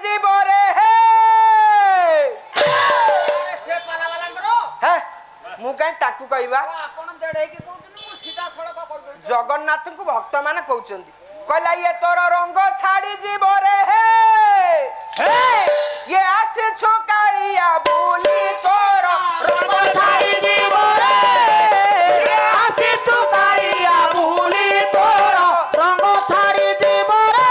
जीव रे हे से पाला वाला करो हे मु कहीं ताकू कहबा आपण देड़े की कहउछन मु सीधा सड़क कर दउ जगन्नाथ को भक्त माने कहउछंती कहला ये तोर रंग छाड़ी जीव रे हे ये आसे छोकालिया बोली तोर रंग छाड़ी जीव रे ये आसे छोकालिया बोली तोर रंग छाड़ी जीव रे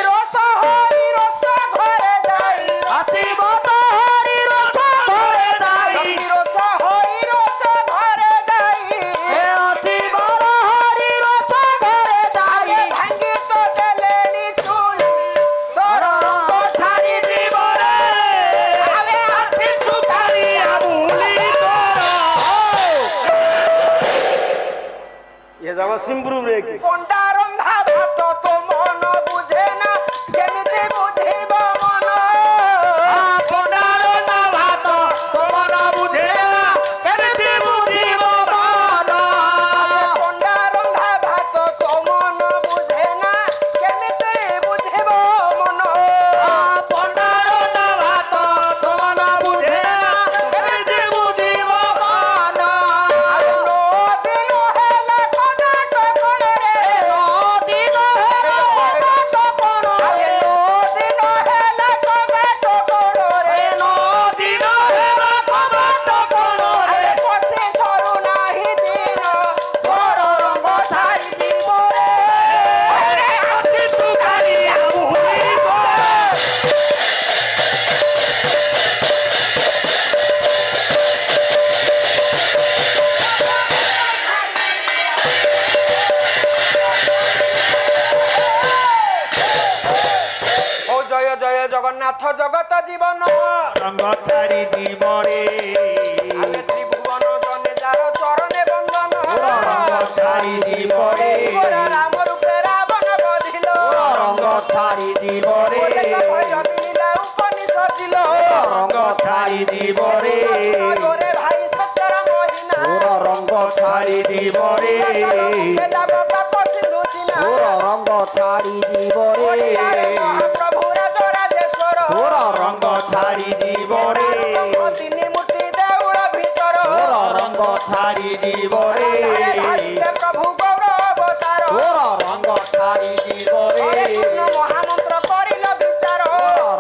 रस हरि रस घरे जाई आसीब तो हरि रस घरे जाई रस हरि रस घरे जाई हे आसीब हरि रस घरे जाई भांगी तो देलेनी चुली तोर रंग छाड़ी जीव रे आवे आसी सुकालिया बोली तोर ये जावा सिंबरू रे की कोंडा रंधा भात तो मन बुझे ना केमिति बुझिब मन कोंडा रंधा भात तो मन बुझे ना केमिति बुझिब मन कोंडा रंधा भात तो मन बुझे ना केमिति बुझिब मन कोंडा रंधा भात तो मन बुझे ना केमिति बुझिब मन आलो दिन हेला कोंडा कोन रे लो दिन हेला कोंडा कोन रे लो दिन हेला कोंडा कोन रे लो दिन हेला कोंडा कोन रे पछे छरु नाही दिन तोर रंग छाड़ी जीव रे अरे आती सुखालिया मुही ओ जय जय जगन्नाथ जगत जीवन रंग छाड़ी जीव रे आगे त्रिभुवन जने जार चरणे बंदन रंग छाड़ी जीव रे गोरा राम रूपे रावण बधिलो रंग छाड़ी जीव रे भय लीला उपनिषद दिलो रंग छाड़ी जीव रे गोरे भाई सत्यर महिना रंग छाड़ी जीव रे वेदाब पाप सिंधु चिना रंग छाड़ी जीव रे महाप्रभु राजेश्वर रंग छाड़ी जीव रे तीन मूर्ति देउल भीतर रंग छाड़ी जीव रे प्रभु गौर अवतार रंग छाड़ी जीव रे महामंत्र करिल विचार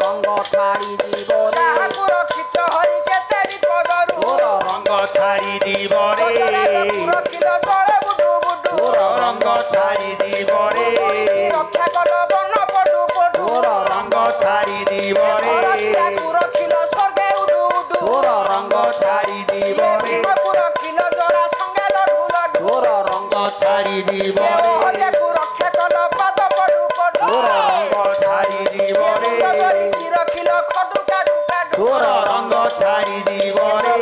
रंग छाड़ी जीव रे ताहाकु रक्षित हरि केते विपदरु रंग छाड़ी जीव रे सुरक्षित जले बुडु बुडु रंग छाड़ी जीव रे रक्षा कल बन पडु पडु रंग छाड़ी जीव रे रक्षिल स्वर्गे उडु उडु रंग छाड़ी जीव रे रक्षिल जरा संगे लडु लडु रंग छाड़ी जीव रे हरियाकु रक्षा कल पाद पडु पडु रंग छाड़ी जीव रे रक्षिल खडु काडु काडु रंग छाड़ी जीव रे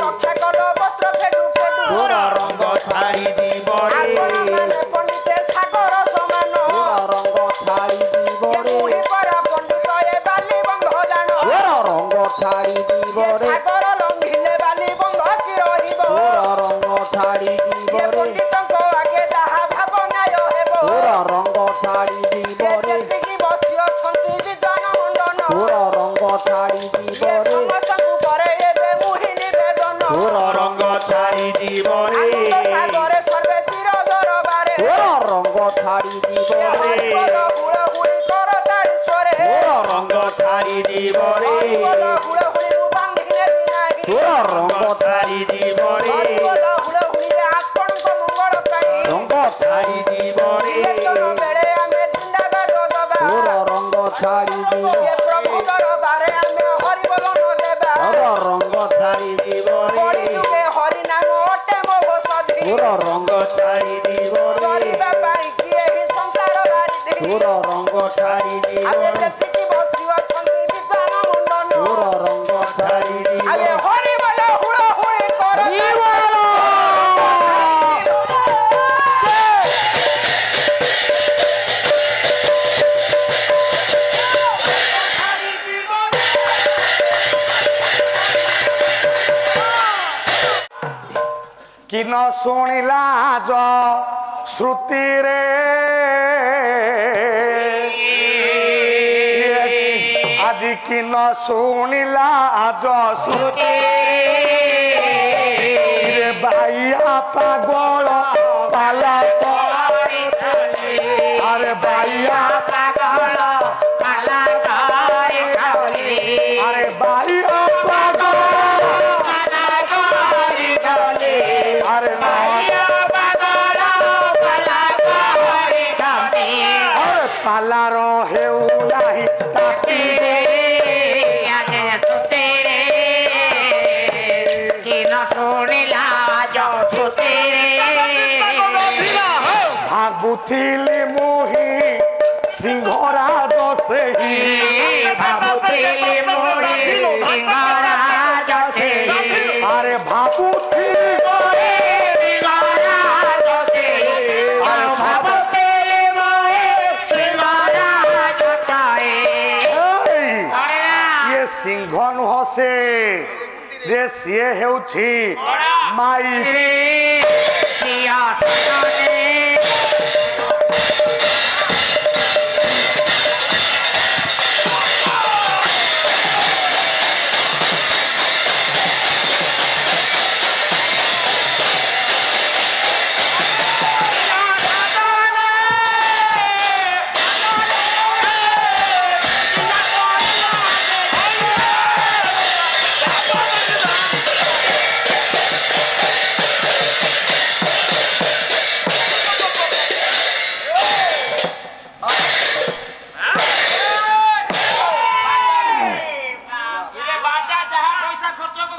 रक्षा कल वस्त्र फेडु फेडु रंग छाड़ी जीव रे पंडिते सागर समान रंग छाड़ी जीव रे मुहि परा पंडित ए बाली बंध जान रंग छाड़ी जीव रे सागर लंघिले बाली बंध की रहिब रंग छाड़ी जीव रे पंडितଙ୍କ आगे जाहा भावनाय हेब रंग छाड़ी जीव रे जेतिकी बसी अछंती विद्वान मंडन रंग छाड़ी जीव रे ସମସ୍ତଙ୍କୁ करे ଏବେ ମୁହି ନିବେଦନ रंग छाड़ी जीव रे ସାଗରେ ସର୍ବେ ଚିର ଦରବାରେ रंग छाड़ी जीव रे ହୁଳହୁଳି କର ତାଳି ସ୍ୱରେ रंग छाड़ी जीव रे ହୁଳହୁଳି ମୁଁ ବାନ୍ଧି ନେବି ନାହିଁ रंग छाड़ी जीव रे ହୁଳହୁଳିରେ ଆପଣଙ୍କ ମଙ୍ଗଳ ପାଇଁ रंग छाड़ी जीव रे କୀର୍ତ୍ତନ ବେଳେ ଆମେ ଜିନ୍ଦାବାଦ ଦବା रंग छाड़ी जीव ଏ ପ୍ରଭୁ ଦରବାରେ ଆମେ ହରିବୋଲ ଦେବା रंग छाड़ी जीव रे କଳିଯୁଗେ ହରି ନାମ ଅଟେ ମୋ ଔଷଧି रंग छाड़ी जीव रे କରିବା ପାଇଁ କି ଏହି ସଂସାର ବାରିଧି रंग छाड़ी जीव ଆମେ रे ଯେତିକି ବସି ଅଛନ୍ତି ବିଦ୍ୱାନ ମୁଣ୍ଡନ रंग छाड़ी जीव ଆମେ ହରିବୋଲ ହୁଳହୁଳି କର कि न शुणिला जो श्रुति रे আজি কি ন শুনিলা আজ শ্রুতি রে বাইয়া পাগল পালা আরে বাইয়া পাগল পালা করে চলে আরে বাইয়া পাগল পালা করে চলে আরে বাইয়া পাগল পালা করে চলে আরে পালার হেউ নাহি তাতি রে আগে সুতে রে কি ন শুনিলা যুতে রে ভাবুথিলি মুহি সিংহরা দশেহি ভাবুথিলি মুহি সিংহরাজ সেহি আরে ভাবুথিলি সিংহরাজ সেহি আর ভাবুথিলি মুহি সিংহরাজ সেহি এই, ইয়ে সিংহ ନୁହଁ ସେ ଯେ ସିଏ ହେଉଛି ମାଇ প্রিয় সজনে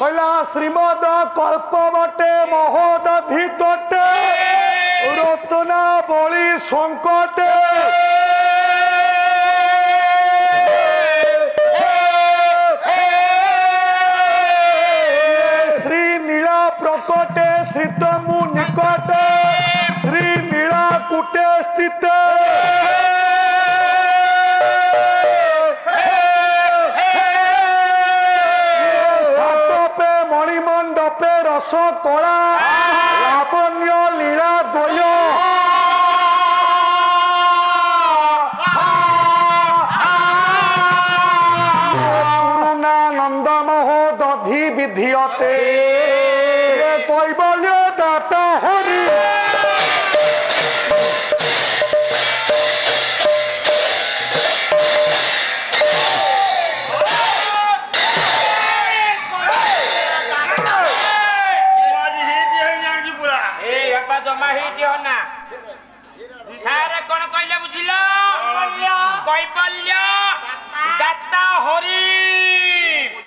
କହିଲା ଶ୍ରୀମଦ କଳ୍ପବଟେ ମହୋଦଧି ତଟେ ରତ୍ନା ବଳି ସଙ୍କଟେ ଶ୍ରୀ ନୀଳା ପ୍ରକଟେ ଶ୍ରୀତମୁ ନିକଟେ ଶ୍ରୀ ନୀଳା କୁଟେ ସ୍ଥିତ মণিমণ্ডপে রস কলা লাবণ্য লীলা দ্বয় পুরুণা নন্দমোহ দধি বিধিয়তে কৈবল্য দাতা হরি জমা হইটি না সারে কোন কইলে বুঝিল কৈবল্য